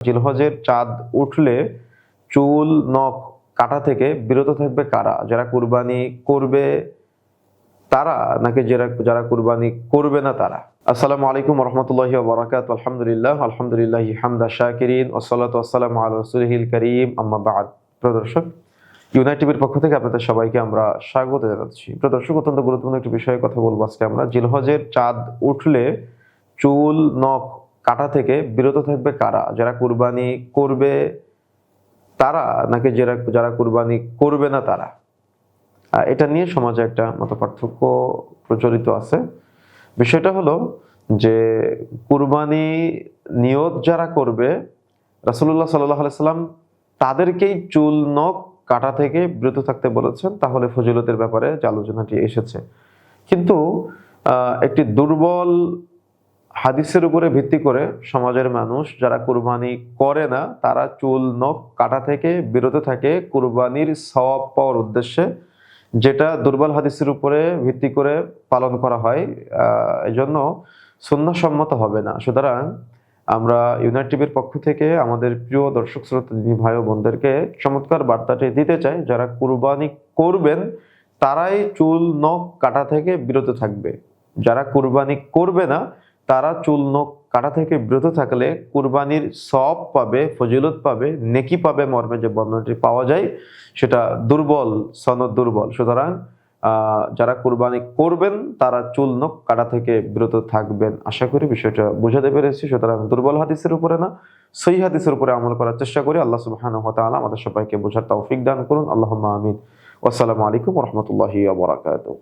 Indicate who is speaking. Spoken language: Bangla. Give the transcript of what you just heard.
Speaker 1: জিলহজের চাঁদ উঠলে চুল নখ কাটা থেকে বিরত থাকবে কারা? যারা কুরবানি করবে তারা, নাকি যারা কুরবানি করবে না তারা? আসসালামু আলাইকুম ওয়া রাহমাতুল্লাহি ওয়া বারাকাতুহু। আলহামদুলিল্লাহ হামদা শাকিরিন ওয়া সলাতু ওয়াসসালামু আলা রাসূলিহিল কারীম, আম্মা বা'দ। প্রিয় দর্শক, ইউনাইট টিভির পক্ষ থেকে আপনাদের সবাইকে আমরা স্বাগত জানাচ্ছি। প্রিয় দর্শক, অত্যন্ত গুরুত্বপূর্ণ একটি বিষয়ে কথা বলবো আজকে আমরা। জিলহজের চাঁদ উঠলে চুল নখ কাটা থেকে বিরত থাকবে কারা? যারা কুরবানি করবে তারা, নাকি যারা কুরবানি করবে না তারা? এটা নিয়ে সমাজে একটা মতপার্থক্য প্রচলিত আছে। বিষয়টা হলো যে কুরবানি নিয়ত যারা করবে, রাসূলুল্লাহ সাল্লাল্লাহু আলাইহি সাল্লাম তাদেরকেই চুল নখ কাটা থেকে বিরত থাকতে বলেছেন। তাহলে ফজিলতের ব্যাপারে যে আলোচনাটি এসেছে, কিন্তু একটি দুর্বল হাদিসের উপরে ভিত্তি করে সমাজের মানুষ যারা কুরবানি করে না তারা চুল নখ কাটা থেকে বিরত থাকে কুরবানির সওয়াব পাওয়ার উদ্দেশ্যে, যেটা দুর্বল হাদিসের উপরে ভিত্তি করে পালন করা হয়। এজন্য সুন্নাহসম্মত হবে না। সুতরাং আমরা ইউনাইট টিভির পক্ষ থেকে আমাদের প্রিয় দর্শক শ্রোতা ভাই ও বোনদেরকে চমৎকার বার্তাটি দিতে চাই, যারা কুরবানি করবেন তারাই চুল নখ কাটা থেকে বিরত থাকবে। যারা কুরবানি করবে না তারা চুল নখ কাটা থেকে বিরত থাকলে কুরবানির সওয়াব পাবে, ফজিলত পাবে, নেকি পাবে মর্মে যে বর্ণনাটি পাওয়া যায় সেটা দুর্বল, সনদ দুর্বল। সুতরাং যারা কুরবানি করবেন তারা চুল নখ কাটা থেকে বিরত থাকবেন। আশা করি বিষয়টা বুঝাতে পেরেছি। সুতরাং দুর্বল হাদিসের উপরে না, সহিহ হাদিসের উপরে আমল করার চেষ্টা করি। আল্লাহ সুবহানাহু ওয়া তাআলা আমাদের সবাইকে বোঝার তৌফিক দান করুন। আল্লাহুম্মা আমিন। ওয়াসসালামু আলাইকুম ওয়া রাহমাতুল্লাহি ওয়া বারাকাতুহু।